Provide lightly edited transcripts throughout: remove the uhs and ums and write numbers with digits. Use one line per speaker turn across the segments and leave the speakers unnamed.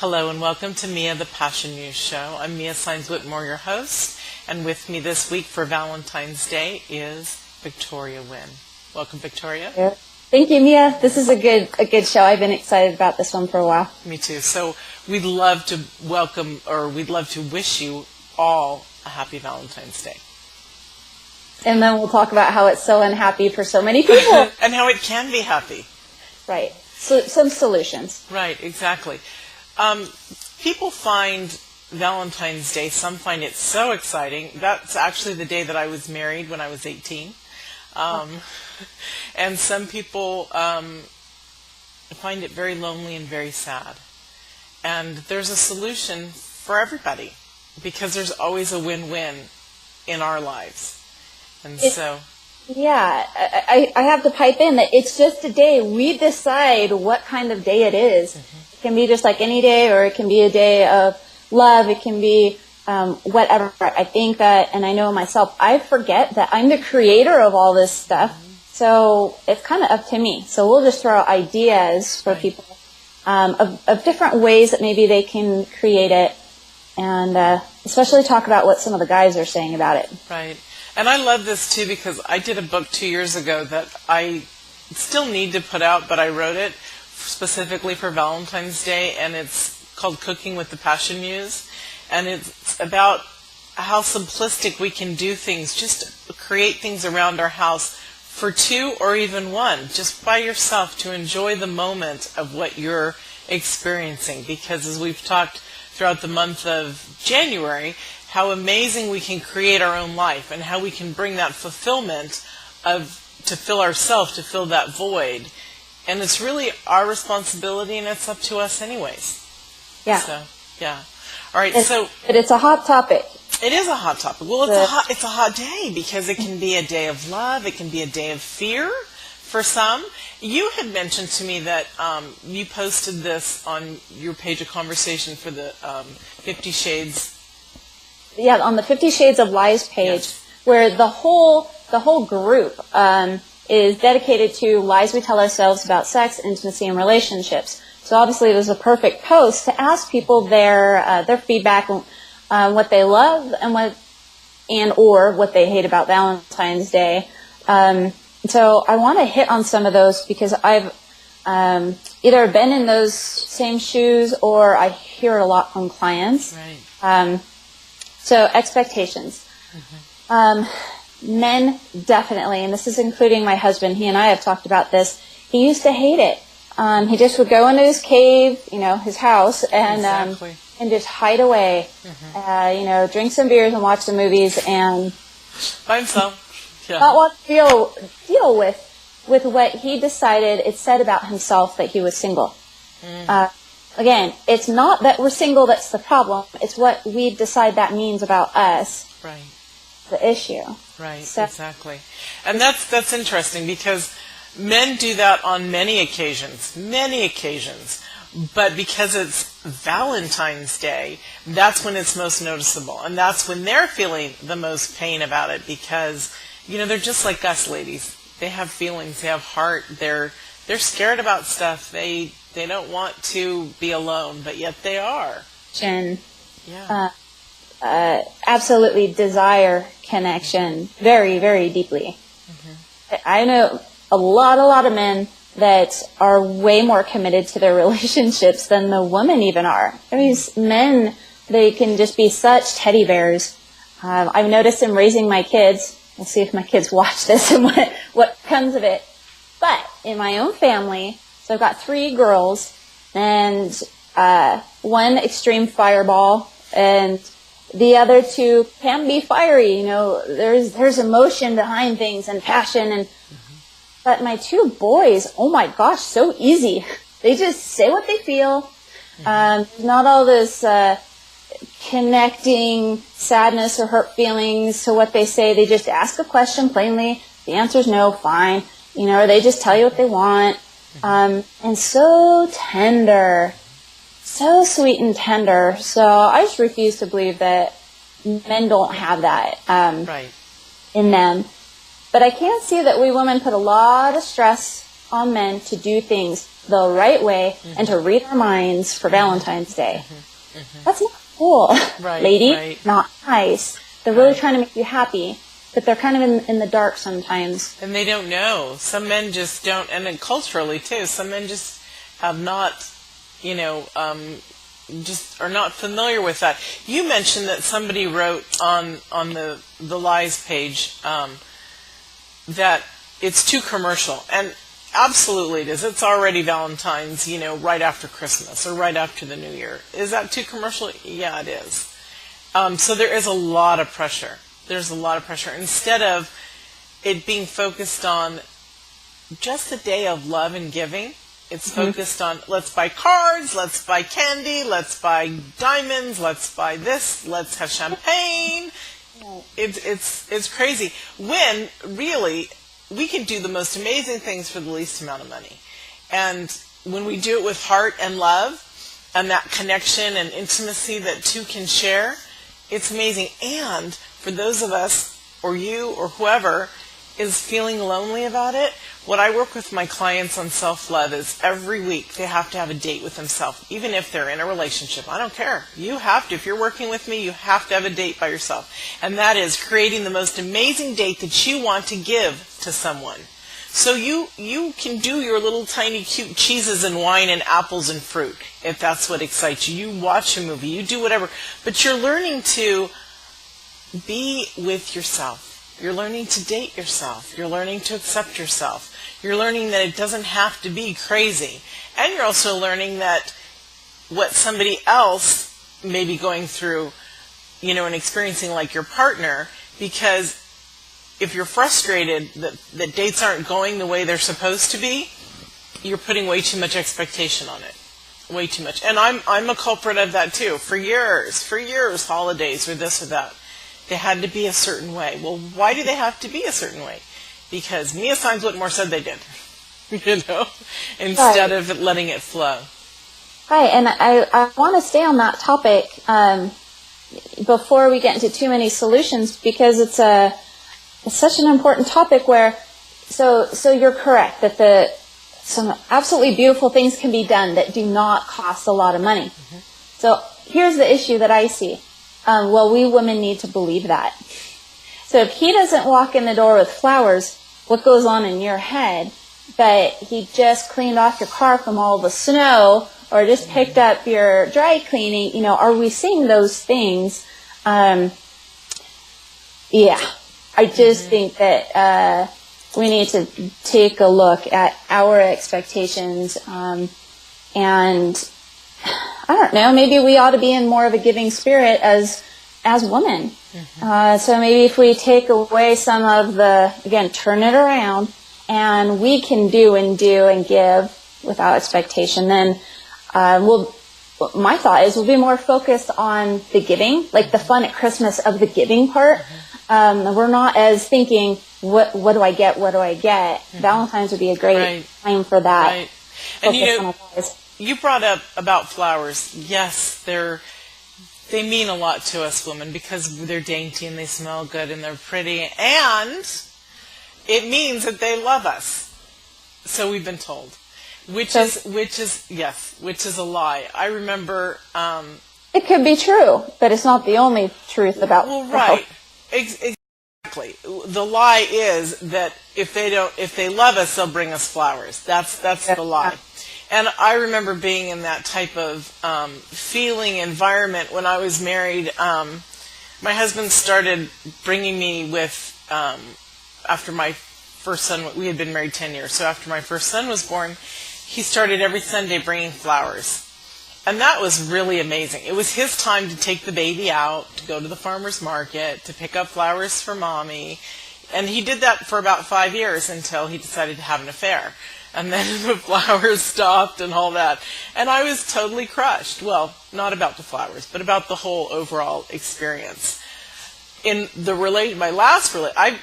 Hello and welcome to Mia the Passion Muse Show. I'm Mia Saenz Whitmore, your host, and with me this week for Valentine's Day is Victoria Wynn. Welcome, Victoria.
Yeah. Thank you, Mia. This is a good show. I've been excited about this one for a while.
Me too. So we'd love to wish you all a happy Valentine's Day.
And then we'll talk about how it's so unhappy for so many people.
And how it can be happy.
Right. So some solutions.
Right, exactly. People find Valentine's Day, some find it so exciting. That's actually the day that I was married when I was 18. And some people find it very lonely and very sad. And there's a solution for everybody because there's always a win-win in our lives. And
Yeah, I have to pipe in that it's just a day. We decide what kind of day it is. Mm-hmm. It can be just like any day, or it can be a day of love. It can be whatever. I think that, and I know myself, I forget that I'm the creator of all this stuff. Mm-hmm. So it's kind of up to me. So we'll just throw out ideas for people of different ways that maybe they can create it, and especially talk about what some of the guys are saying about it.
Right. And I love this, too, because I did a book 2 years ago that I still need to put out, but I wrote it specifically for Valentine's Day, and it's called Cooking with the Passion Muse. And it's about how simplistic we can do things, just create things around our house for two or even one, just by yourself, to enjoy the moment of what you're experiencing. Because as we've talked throughout the month of January, how amazing we can create our own life and how we can bring that fulfillment to fill ourselves, to fill that void. And it's really our responsibility, and it's up to us anyways.
Yeah.
So, yeah. All right.
But it's a hot topic.
It is a hot topic. Well, it's a hot day because it can be a day of love. It can be a day of fear for some. You had mentioned to me that you posted this on your page of conversation for the 50 Shades.
Yeah, on the 50 Shades of Lies page, yes, where the whole group is dedicated to lies we tell ourselves about sex, intimacy, and relationships. So obviously, it was a perfect post to ask people their feedback on what they love and or what they hate about Valentine's Day. So I want to hit on some of those because I've either been in those same shoes or I hear it a lot from clients.
Right.
So expectations. Mm-hmm. Men definitely, and this is including my husband, he and I have talked about this, he used to hate it. He just would go into his cave, his house, and and just hide away, mm-hmm. Drink some beers and watch the movies and
by himself. Yeah.
Not want to deal with what he decided it said about himself that he was single. Mm. Again, it's not that we're single that's the problem. It's what we decide that means about us.
Right.
The issue.
Right, so, exactly. And that's interesting because men do that on many occasions. But because it's Valentine's Day, that's when it's most noticeable. And that's when they're feeling the most pain about it because, they're just like us ladies. They have feelings. They have heart. They're scared about stuff. They don't want to be alone, but yet they are.
Yeah. Absolutely desire connection very, very deeply. Mm-hmm. I know a lot of men that are way more committed to their relationships than the women even are. I mean, men, they can just be such teddy bears. I've noticed in raising my kids. We'll see if my kids watch this and what comes of it. But in my own family, so I've got 3 girls and one extreme fireball, and the other 2 can be fiery. There's emotion behind things and passion, and but my 2 boys, oh my gosh, so easy. They just say what they feel. Not all this connecting sadness or hurt feelings to what they say. They just ask a question plainly. The answer's no, fine. Or they just tell you what they want. And so tender. So sweet and tender. So I just refuse to believe that men don't have that in them. But I can see that we women put a lot of stress on men to do things the right way and to read our minds for Valentine's Day. That's not cool.
Right,
Lady,
right.
not nice. They're really trying to make you happy, but they're kind of in the dark sometimes.
And they don't know. Some men just don't, and then culturally too, some men just have not, just are not familiar with that. You mentioned that somebody wrote on the lies page that it's too commercial, and absolutely it is. It's already Valentine's, right after Christmas or right after the New Year. Is that too commercial? Yeah, it is. So there is a lot of pressure. There's a lot of pressure. Instead of it being focused on just a day of love and giving, it's focused on let's buy cards, let's buy candy, let's buy diamonds, let's buy this, let's have champagne. It's crazy. When really we can do the most amazing things for the least amount of money. And when we do it with heart and love and that connection and intimacy that two can share, it's amazing. And for those of us, or you, or whoever, is feeling lonely about it, what I work with my clients on self-love is every week they have to have a date with themselves, even if they're in a relationship. I don't care. You have to. If you're working with me, you have to have a date by yourself. And that is creating the most amazing date that you want to give to someone. So you can do your little tiny cute cheeses and wine and apples and fruit, if that's what excites you. You watch a movie, you do whatever. But you're learning to be with yourself. You're learning to date yourself. You're learning to accept yourself. You're learning that it doesn't have to be crazy. And you're also learning that what somebody else may be going through, and experiencing like your partner, because if you're frustrated that dates aren't going the way they're supposed to be, you're putting way too much expectation on it. Way too much. And I'm a culprit of that too. For years, holidays or this or that. They had to be a certain way. Well, why do they have to be a certain way? Because Saenz Whitmore said they did, instead of letting it flow.
Right, and I want to stay on that topic before we get into too many solutions, because it's such an important topic where, so you're correct that some absolutely beautiful things can be done that do not cost a lot of money. So here's the issue that I see. Well, we women need to believe that. So if he doesn't walk in the door with flowers, what goes on in your head? But he just cleaned off your car from all the snow, or just picked up your dry cleaning. Are we seeing those things? Yeah, I just think that we need to take a look at our expectations, and I don't know, maybe we ought to be in more of a giving spirit as women. So maybe if we take away some of again, turn it around, and we can do and give without expectation, then my thought is we'll be more focused on the giving, like the fun at Christmas of the giving part. We're not as thinking, what do I get? Valentine's would be a great time for that.
Right. And you brought up about flowers. Yes, they mean a lot to us women because they're dainty and they smell good and they're pretty, and it means that they love us. So we've been told, which is a lie. I remember.
It could be true, but it's not the only truth about.
Well, right, exactly. The lie is that if they love us, they'll bring us flowers. That's the lie. And I remember being in that type of feeling environment when I was married. My husband started bringing me with, after my first son, we had been married 10 years, so after my first son was born, he started every Sunday bringing flowers. And that was really amazing. It was his time to take the baby out, to go to the farmer's market, to pick up flowers for mommy. And he did that for about 5 years until he decided to have an affair. And then the flowers stopped and all that. And I was totally crushed. Well, not about the flowers, but about the whole overall experience. In my last I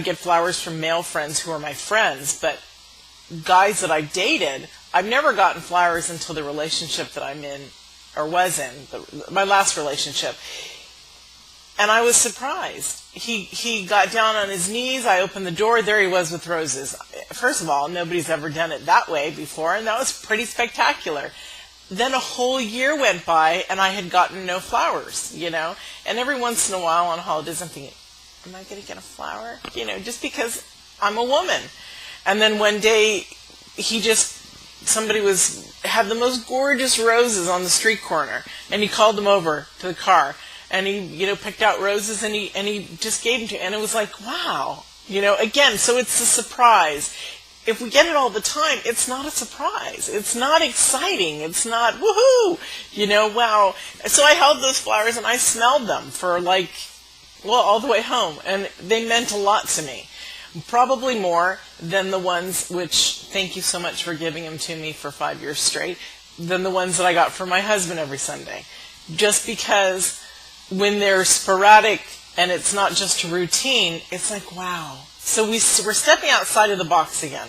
get flowers from male friends who are my friends, but guys that I've dated, I've never gotten flowers until the relationship that I'm in, or was in, my last relationship. And I was surprised. He got down on his knees. I opened the door. There he was with roses. First of all, nobody's ever done it that way before, and that was pretty spectacular. Then a whole year went by, and I had gotten no flowers, you know. And every once in a while on holidays, I'm thinking, am I going to get a flower? You know, just because I'm a woman. And then one day, somebody had the most gorgeous roses on the street corner, and he called them over to the car. And he, you know, picked out roses and he just gave them to me. And it was like, wow. You know, again, so it's a surprise. If we get it all the time, it's not a surprise. It's not exciting. It's not, woohoo! You know, wow. So I held those flowers and I smelled them for all the way home. And they meant a lot to me. Probably more than the ones which, thank you so much for giving them to me for 5 years straight, than the ones that I got for my husband every Sunday. Just because when they're sporadic and it's not just a routine, it's like, wow. So we're stepping outside of the box again.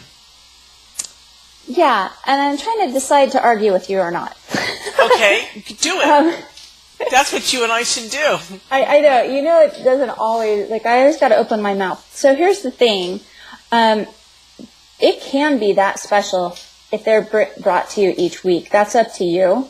Yeah, and I'm trying to decide to argue with you or not.
Okay, do it. That's what you and I should do.
I know. You know, it doesn't always, I always got to open my mouth. So here's the thing. It can be that special if they're brought to you each week. That's up to you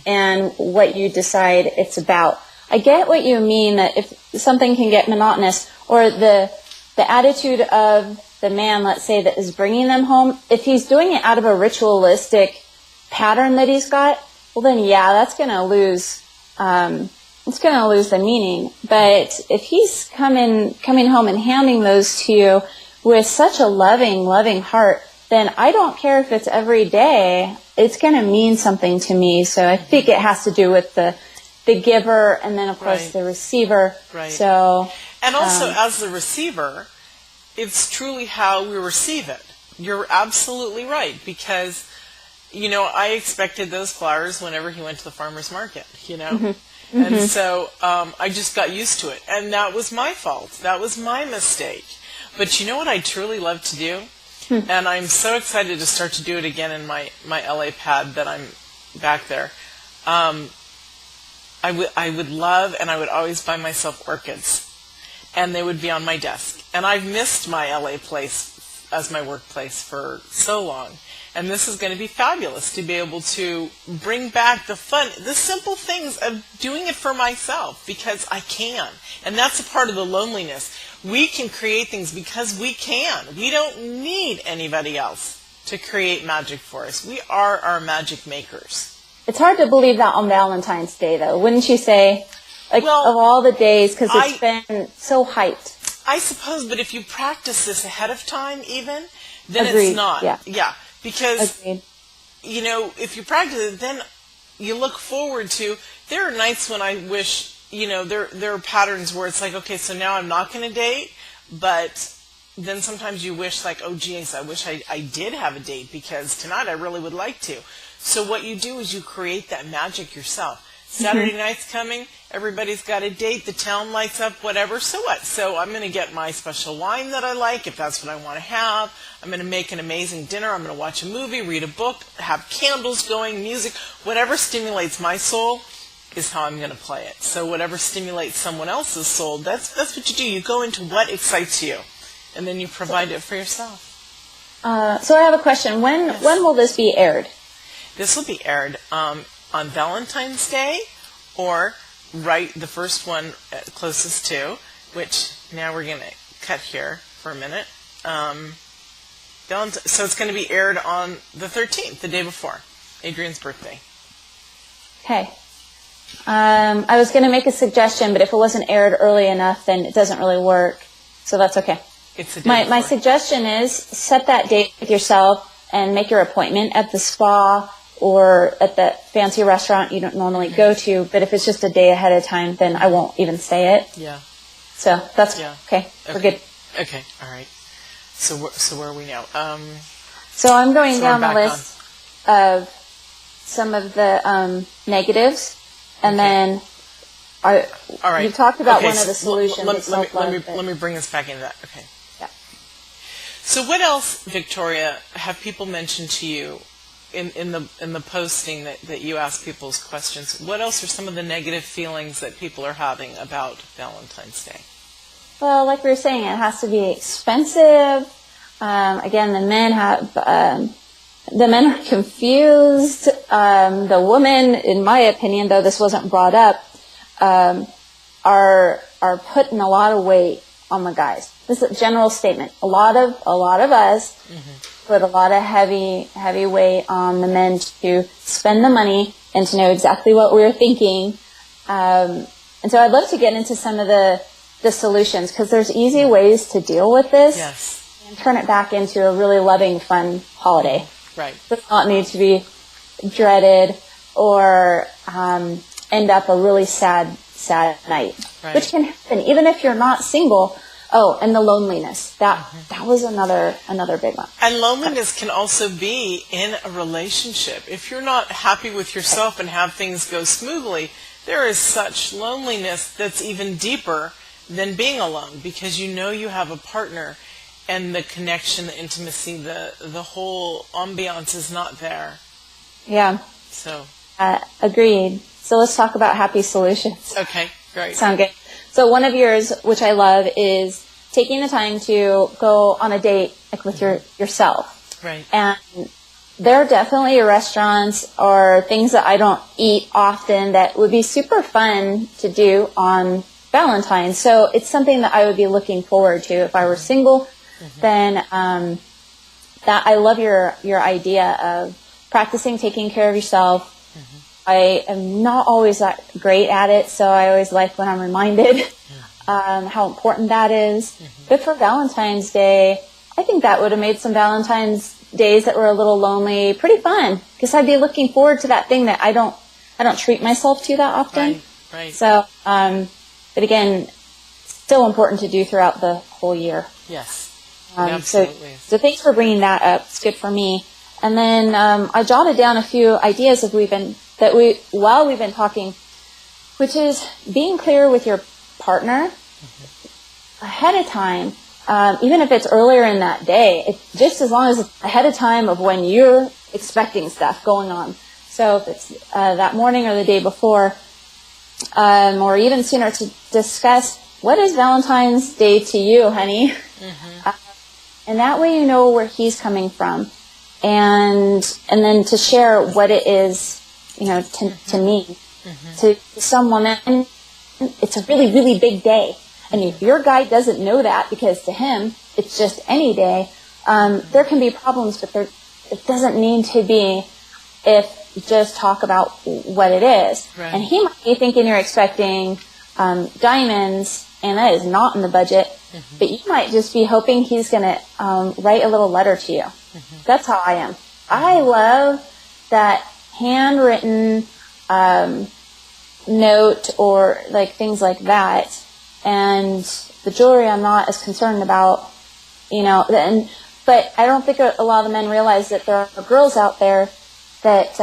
and what you decide it's about. I get what you mean, that if something can get monotonous, or the attitude of the man, let's say, that is bringing them home, if he's doing it out of a ritualistic pattern that he's got, well then yeah, that's going to lose the meaning. But if he's coming home and handing those to you with such a loving heart, then I don't care if it's every day, it's going to mean something to me. So I think it has to do with the giver, and then of course the receiver.
Right.
So,
and also as the receiver, it's truly how we receive it. You're absolutely right, because, you know, I expected those flowers whenever he went to the farmer's market, you know. And so I just got used to it, and that was my fault. That was my mistake. But you know what I truly love to do? And I'm so excited to start to do it again in my LA pad that I'm back there. I would love, and I would always buy myself orchids, and they would be on my desk. And I've missed my LA place as my workplace for so long. And this is going to be fabulous to be able to bring back the fun, the simple things of doing it for myself, because I can. And that's a part of the loneliness. We can create things because we can. We don't need anybody else to create magic for us. We are our magic makers.
It's hard to believe that on Valentine's Day, though, wouldn't you say? Of all the days, because it's been so hyped.
I suppose, but if you practice this ahead of time even, then
Agreed.
It's not.
Yeah.
Because,
Agreed.
you know, if you practice it, then you look forward to, there are nights when I wish, you know, there are patterns where it's like, okay, so now I'm not going to date, but then sometimes you wish, like, oh, geez, I wish I did have a date, because tonight I really would like to. So what you do is you create that magic yourself. Saturday night's coming, everybody's got a date, the town lights up, whatever, so what? So I'm going to get my special wine that I like, if that's what I want to have. I'm going to make an amazing dinner. I'm going to watch a movie, read a book, have candles going, music. Whatever stimulates my soul is how I'm going to play it. So whatever stimulates someone else's soul, that's what you do. You go into what excites you, and then you provide it for yourself.
So I have a question. When will this be aired?
This will be aired on Valentine's Day, or the first one closest to, which now we're going to cut here for a minute. So it's going to be aired on the 13th, the day before Adrian's birthday. Okay.
I was going to make a suggestion, but if it wasn't aired early enough, then it doesn't really work. So that's okay.
It's the day
my suggestion is set that date with yourself and make your appointment at the spa or at that fancy restaurant you don't normally go to. But if it's just a day ahead of time, then I won't even say it.
Yeah.
So that's okay. We're good.
Okay. All right. So where are we now?
So I'm going down the list of some of the negatives, and then
all right.
You talked about one of the solutions.
Let me bring us back into that. Okay.
Yeah.
So what else, Victoria, have people mentioned to you in the posting that you ask people's questions, what else are some of the negative feelings that people are having about Valentine's Day?
Well, like we were saying, it has to be expensive. Again, the men are confused. The women, in my opinion, though this wasn't brought up, are putting a lot of weight on the guys. This is a general statement. A lot of us put a lot of heavy weight on the men to spend the money and to know exactly what we were thinking. And so I'd love to get into some of the solutions, because there's easy ways to deal with this.
Yes.
And turn it back into a really loving, fun holiday.
Right.
It does not need to be dreaded or end up a really sad night,
right.
Which can happen even if you're not single. Oh, and the loneliness. That was another big one.
And loneliness can also be in a relationship. If you're not happy with yourself and have things go smoothly, there is such loneliness that's even deeper than being alone, because you know you have a partner, and the connection, the intimacy, the whole ambiance is not there.
Yeah.
So.
Agreed. So let's talk about happy solutions.
Okay, great.
Sound good. So one of yours, which I love, is taking the time to go on a date, like with yourself.
Right.
And there are definitely restaurants or things that I don't eat often that would be super fun to do on Valentine's. So it's something that I would be looking forward to if I were single. Then that I love your idea of practicing taking care of yourself. I am not always that great at it, so I always like when I'm reminded how important that is. But for Valentine's Day, I think that would have made some Valentine's days that were a little lonely pretty fun, because I'd be looking forward to that thing that I don't treat myself to that often.
Right.
So, but again, still important to do throughout the whole year.
Yes. Absolutely.
So thanks for bringing that up. It's good for me. And then I jotted down a few ideas while we've been talking, which is being clear with your partner ahead of time, even if it's earlier in that day. Just as long as it's ahead of time of when you're expecting stuff going on. So if it's that morning or the day before, or even sooner, to discuss, what is Valentine's Day to you, honey? And that way you know where he's coming from. And then to share what it is, to me. To some women, it's a really, really big day. And if your guy doesn't know that, because to him, it's just any day, there can be problems, but it doesn't need to be if you just talk about what it is.
Right.
And he might be thinking you're expecting diamonds, and that is not in the budget. But you might just be hoping he's going to write a little letter to you. That's how I am. I love that handwritten note or like things like that. And the jewelry I'm not as concerned about, but I don't think a lot of the men realize that there are girls out there that,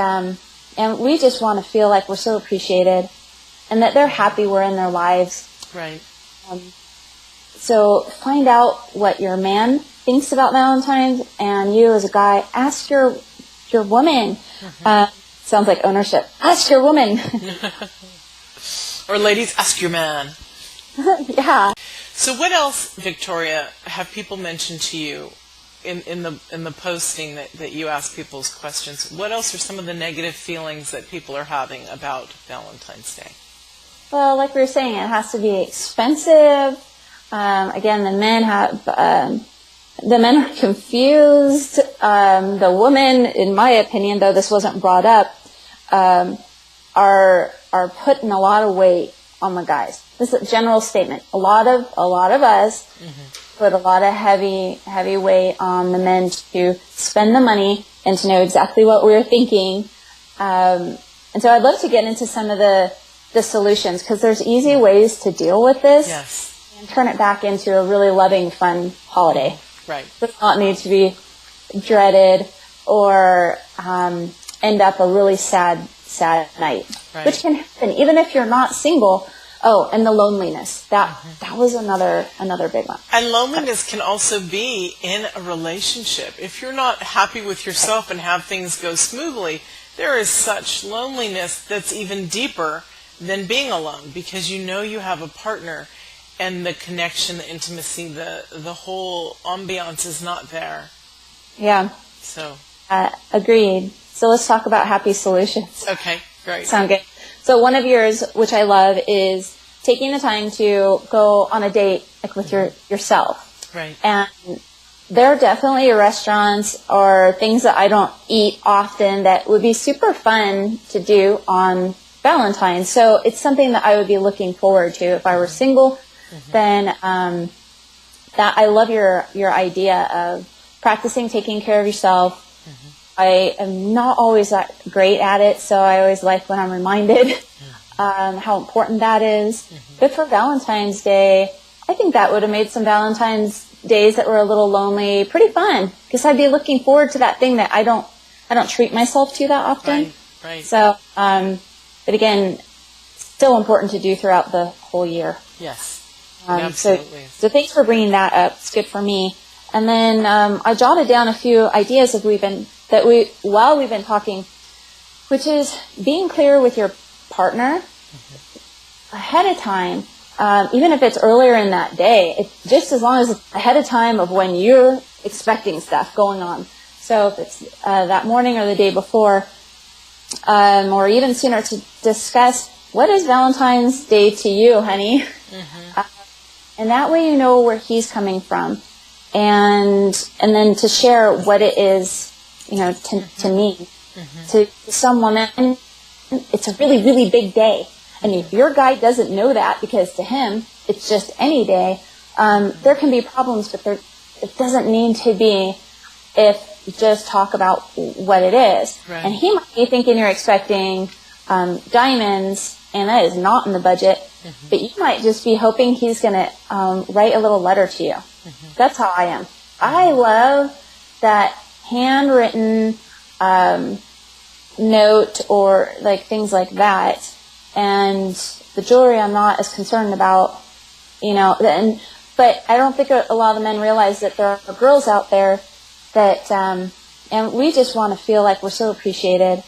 and we just want to feel like we're so appreciated and that they're happy we're in their lives.
Right.
So find out what your man thinks about Valentine's, and you as a guy, ask your woman. Sounds like ownership. Ask your woman.
Or ladies, ask your man.
Yeah.
So what else, Victoria, have people mentioned to you in the posting that you ask people's questions? What else are some of the negative feelings that people are having about Valentine's Day?
Well, like we were saying, it has to be expensive. Again, the men are confused. The women, in my opinion, though this wasn't brought up, are putting a lot of weight on the guys. This is a general statement. A lot of us put a lot of heavy weight on the men to spend the money and to know exactly what we were thinking. And so I'd love to get into some of the solutions, because there's easy ways to deal with this.
Yes.
And turn it back into a really loving, fun holiday.
Right.
It does not need to be dreaded or end up a really sad night.
Right.
Which can happen even if you're not single. Oh, and the loneliness. That was another big one.
And loneliness can also be in a relationship. If you're not happy with yourself and have things go smoothly, there is such loneliness that's even deeper than being alone, because you know you have a partner and the connection, the intimacy, the whole ambiance is not there.
Yeah.
So.
Agreed. So let's talk about happy solutions.
Okay, great.
Sound good. So one of yours, which I love, is taking the time to go on a date, like with yourself.
Right.
And there are definitely restaurants or things that I don't eat often that would be super fun to do on Valentine's. So it's something that I would be looking forward to if I were single. Then that I love your idea of practicing taking care of yourself. I am not always that great at it, so I always like when I'm reminded how important that is. But for Valentine's Day, I think that would have made some Valentine's days that were a little lonely pretty fun, because I'd be looking forward to that thing that I don't treat myself to that often.
Right.
So, but again, still important to do throughout the whole year.
Yes. Absolutely.
So thanks for bringing that up. It's good for me. And then I jotted down a few ideas while we've been talking, which is being clear with your partner ahead of time, even if it's earlier in that day. Just as long as it's ahead of time of when you're expecting stuff going on. So if it's that morning or the day before, or even sooner, to discuss what is Valentine's Day to you, honey. And that way you know where he's coming from. And then to share what it is, to me. To some woman, it's a really, really big day. And if your guy doesn't know that, because to him, it's just any day, there can be problems, but it doesn't need to be if you just talk about what it is.
Right.
And he might be thinking you're expecting diamonds, and that is not in the budget. But you might just be hoping he's going to write a little letter to you. That's how I am. I love that handwritten note or like things like that. And the jewelry I'm not as concerned about, but I don't think a lot of the men realize that there are girls out there that, and we just want to feel like we're so appreciated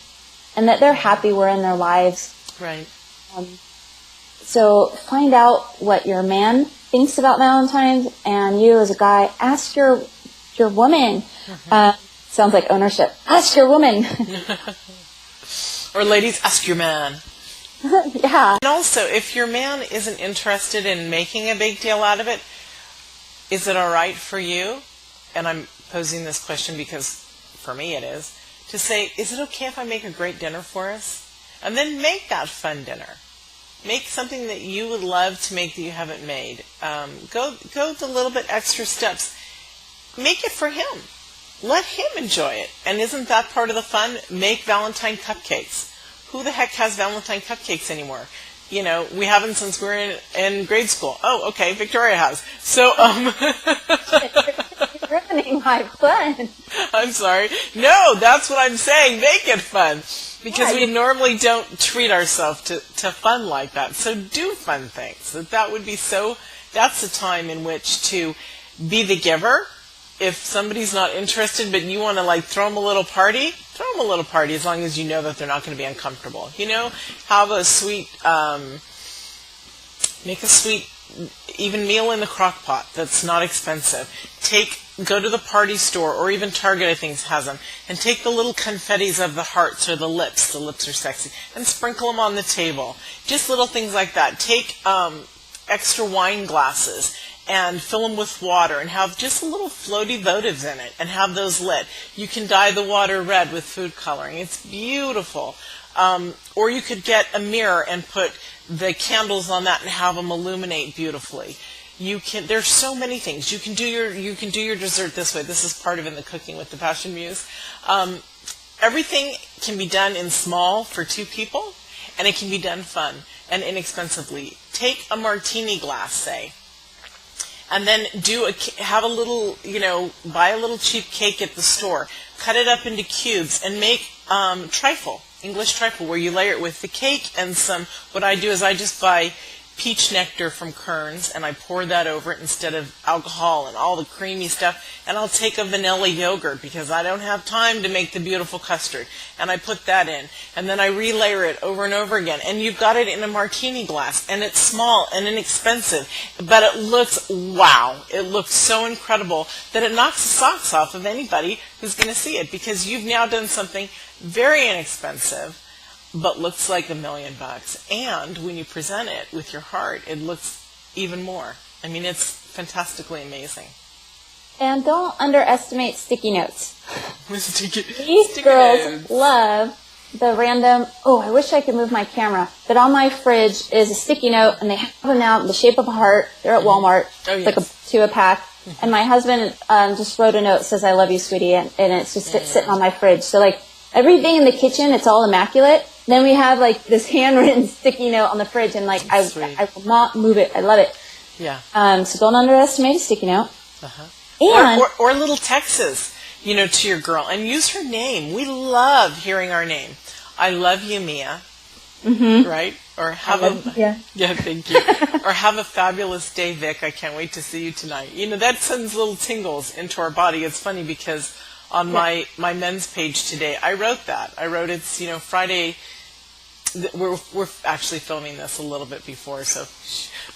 and that they're happy we're in their lives.
Right.
So find out what your man thinks about Valentine's, and you as a guy, ask your woman. Sounds like ownership. Ask your woman.
Or ladies, ask your man.
Yeah.
And also, if your man isn't interested in making a big deal out of it, is it all right for you? And I'm posing this question because for me it is. To say, is it okay if I make a great dinner for us? And then make that fun dinner. Make something that you would love to make that you haven't made. Go the little bit extra steps. Make it for him. Let him enjoy it. And isn't that part of the fun? Make Valentine cupcakes. Who the heck has Valentine cupcakes anymore? We haven't since we were in grade school. Oh, okay, Victoria has. So,
You're ruining my fun.
I'm sorry. No, that's what I'm saying. Make it fun. Because we normally don't treat ourselves to fun like that. So do fun things. That would be that's the time in which to be the giver. If somebody's not interested, but you want to throw them a little party, as long as you know that they're not going to be uncomfortable. Have a sweet, make a sweet, even meal in the crock pot that's not expensive. Go to the party store, or even Target, I think, has them, and take the little confettis of the hearts or the lips are sexy, and sprinkle them on the table. Just little things like that. Take extra wine glasses and fill them with water and have just a little floaty votives in it and have those lit. You can dye the water red with food coloring. It's beautiful. Or you could get a mirror and put the candles on that and have them illuminate beautifully. There's so many things. You can do your dessert this way. This is part of in the Cooking with the Passion Muse. Everything can be done in small for two people, and it can be done fun and inexpensively. Take a martini glass, say, and then have a little, buy a little cheap cake at the store, cut it up into cubes, and make trifle, English trifle, where you layer it with the cake and what I do is I just buy peach nectar from Kern's, and I pour that over it instead of alcohol and all the creamy stuff. And I'll take a vanilla yogurt because I don't have time to make the beautiful custard. And I put that in. And then I relayer it over and over again. And you've got it in a martini glass. And it's small and inexpensive. But it looks, wow. It looks so incredible that it knocks the socks off of anybody who's going to see it. Because you've now done something very inexpensive, but looks like $1 million. And when you present it with your heart, it looks even more. I mean, it's fantastically amazing.
And don't underestimate sticky notes.
Sticky
These girls
notes.
love the random, I wish I could move my camera, but on my fridge is a sticky note, and they have them out in the shape of a heart. They're at Walmart.
Oh,
it's
yes.
like a 2 a pack. And my husband just wrote a note that says, "I love you, sweetie," and it's just sitting on my fridge. So, like, everything in the kitchen, it's all immaculate. Then we have, like, this handwritten sticky note on the fridge, and, like, I will not move it. I love it.
Yeah.
So don't underestimate a sticky note.
Uh-huh.
And
or little texts, to your girl, and use her name. We love hearing our name. I love you, Mia. Mm-hmm. Right? Or have yeah, thank you. Or have a fabulous day, Vic. I can't wait to see you tonight. That sends little tingles into our body. It's funny because on my men's page today, I wrote that. I wrote it's Friday. We're actually filming this a little bit before,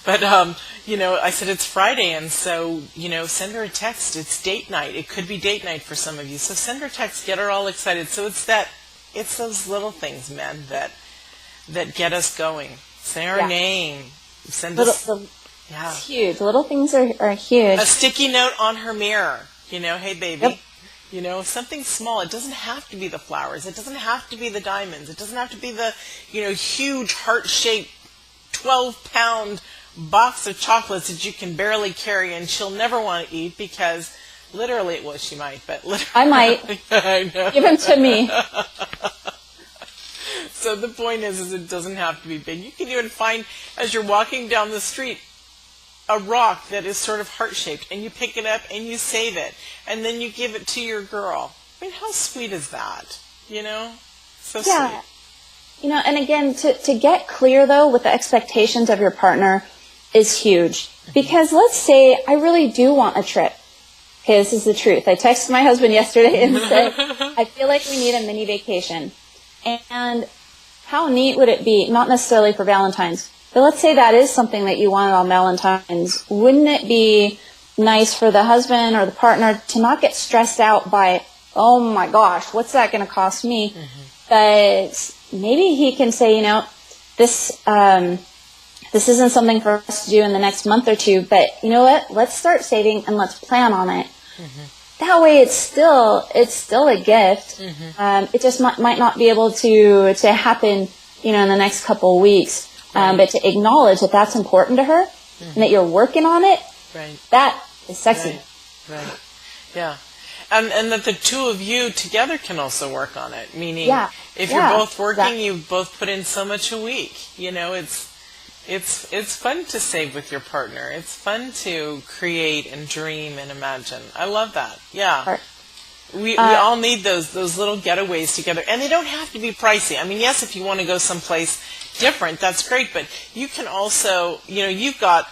but I said it's Friday, and so send her a text. It's date night. It could be date night for some of you, so send her a text, get her all excited. So it's those little things, men, that get us going. Say our name. Send us.
It's huge. Little things are huge.
A sticky note on her mirror. Hey baby. Yep. Something small. It doesn't have to be the flowers. It doesn't have to be the diamonds. It doesn't have to be the, huge heart-shaped 12-pound box of chocolates that you can barely carry and she'll never want to eat because literally, well, she might, but literally.
I might.
I know.
Give them to me.
So the point is it doesn't have to be big. You can even find, as you're walking down the street, a rock that is sort of heart-shaped, and you pick it up and you save it, and then you give it to your girl. I mean, how sweet is that? So sweet.
And again, to get clear, though, with the expectations of your partner is huge. Because let's say I really do want a trip. Okay, this is the truth. I texted my husband yesterday and said, I feel like we need a mini vacation. And how neat would it be, not necessarily for Valentine's, but let's say that is something that you wanted on Valentine's. Wouldn't it be nice for the husband or the partner to not get stressed out by, oh my gosh, what's that going to cost me? Mm-hmm. But maybe he can say, this isn't something for us to do in the next month or two, but you know what? Let's start saving and let's plan on it. Mm-hmm. That way it's still a gift. Mm-hmm. It just might not be able to happen, in the next couple of weeks. But to acknowledge that that's important to her and that you're working on it, that is sexy.
Right. Yeah. And that the two of you together can also work on it. Meaning, if you're both working, you both put in so much a week. It's fun to save with your partner. It's fun to create and dream and imagine. I love that. Yeah. We all need those little getaways together. And they don't have to be pricey. I mean, yes, if you want to go someplace different, that's great. But you can also, you've got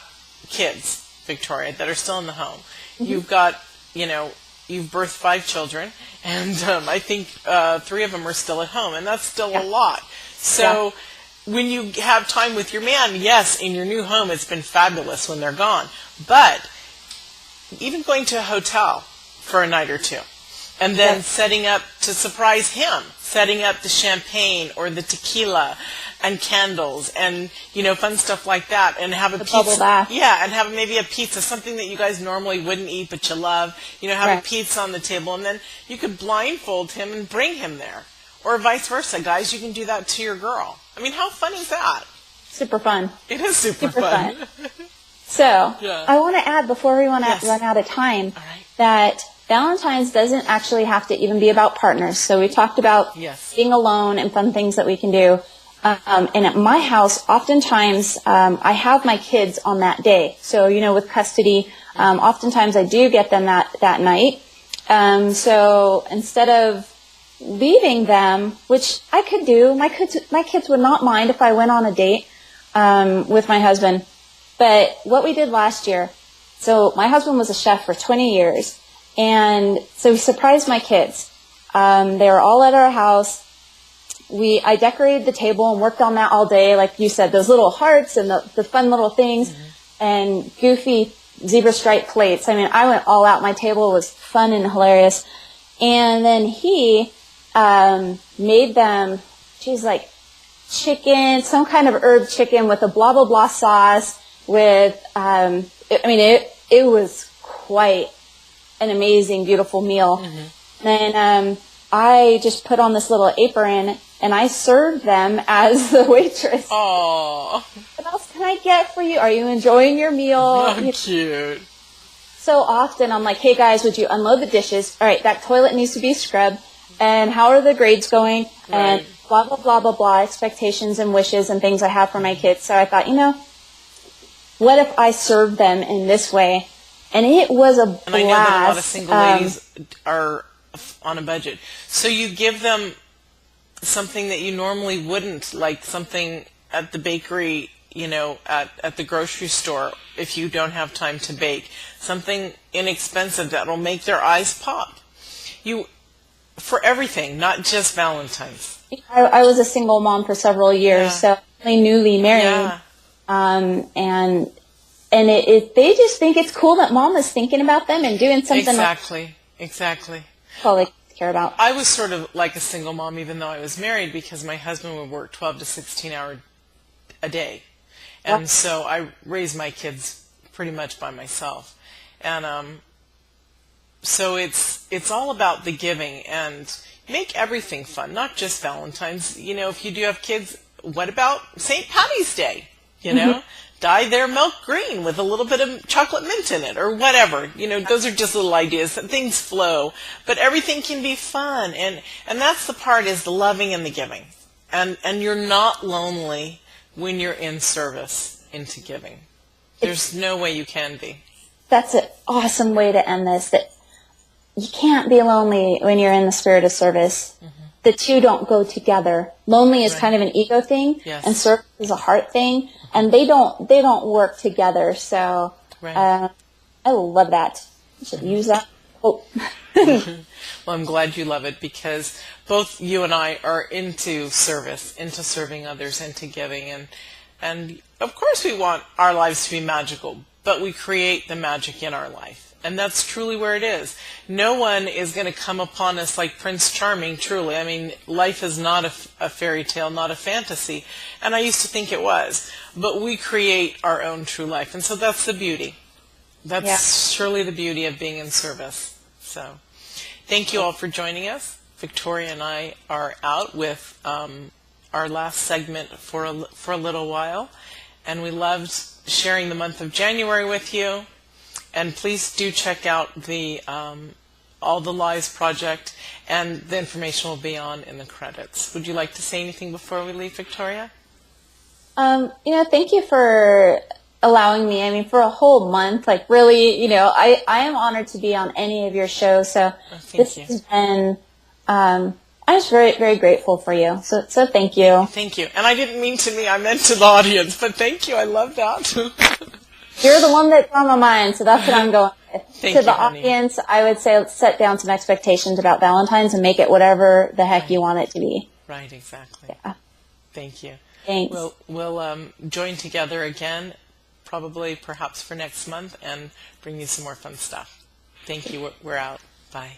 kids, Victoria, that are still in the home. Mm-hmm. You've got, you've birthed 5 children. And I think 3 of them are still at home. And that's still a lot. So when you have time with your man, yes, in your new home, it's been fabulous when they're gone. But even going to a hotel for a night or two, and then setting up to surprise him, setting up the champagne or the tequila and candles and, fun stuff like that, and have a pizza.
Bubble bath.
Yeah, and have maybe a pizza, something that you guys normally wouldn't eat but you love. Have a pizza on the table, and then you could blindfold him and bring him there. Or vice versa, guys. You can do that to your girl. I mean, how fun is that?
Super fun.
It is super fun.
So, I want to add, before we run out of time, that Valentine's doesn't actually have to even be about partners. So we talked about being alone and fun things that we can do. And at my house, oftentimes I have my kids on that day. So, with custody, oftentimes I do get them that night. So instead of leaving them, which I could do, my kids would not mind if I went on a date. with my husband. But what we did last year, so my husband was a chef for 20 years, and so we surprised my kids. They were all at our house. I decorated the table and worked on that all day, like you said, those little hearts and the fun little things, and goofy zebra stripe plates. I mean, I went all out. My table was fun and hilarious. And then he made them, like chicken, some kind of herb chicken with a blah, blah, blah sauce with, it was quite an amazing, beautiful meal. Then I just put on this little apron and I served them as the waitress.
Oh,
what else can I get for you? Are you enjoying your meal?
Oh, cute.
So often I'm like, hey guys, would you unload the dishes? All right, that toilet needs to be scrubbed. And how are the grades going?
Right.
And blah, blah, blah, blah, blah, expectations and wishes and things I have for my kids. So I thought, what if I served them in this way? And it was a blast.
And I know that a lot of single ladies are on a budget. So you give them something that you normally wouldn't, like something at the bakery, at the grocery store if you don't have time to bake. Something inexpensive that will make their eyes pop. For everything, not just Valentine's.
I was a single mom for several years, so only newly married.
Yeah.
And they just think it's cool that mom is thinking about them and doing something.
Exactly.
All they care about.
I was sort of like a single mom, even though I was married, because my husband would work 12 to 16 hours a day. And so I raised my kids pretty much by myself. And so it's all about the giving, and make everything fun, not just Valentine's. If you do have kids, what about St. Patty's Day? Dye their milk green with a little bit of chocolate mint in it, or whatever. Those are just little ideas. Things flow, but everything can be fun, and that's the part, is the loving and the giving. And you're not lonely when you're in service into giving. There's no way you can be.
That's an awesome way to end this, that you can't be lonely when you're in the spirit of service. The two don't go together. Lonely is kind of an ego thing, and service is a heart thing, and they don't work together. So I love that. You should use that. Oh.
Well, I'm glad you love it, because both you and I are into service, into serving others, into giving, and of course we want our lives to be magical, but we create the magic in our life. And that's truly where it is. No one is going to come upon us like Prince Charming, truly. I mean, life is not a fairy tale, not a fantasy. And I used to think it was. But we create our own true life. And so that's the beauty. That's surely the beauty of being in service. So thank you all for joining us. Victoria and I are out with our last segment for a little while. And we loved sharing the month of January with you. And please do check out the All the Lies project, and the information will be in the credits. Would you like to say anything before we leave, Victoria?
Thank you for allowing me. I mean, for a whole month, like really, I am honored to be on any of your shows. So this has been, I'm just very, very grateful for you. So thank you.
Thank you. And I didn't mean to me, I meant to the audience, but thank you. I love that.
You're the one that's on my mind, so that's what I'm going with.
Thank
to
you,
the
honey.
Audience, I would say set down some expectations about Valentine's and make it whatever the heck you want it to be.
Right, exactly.
Yeah.
Thank you.
Thanks.
We'll join together again, perhaps for next month, and bring you some more fun stuff. Thank you. We're out. Bye.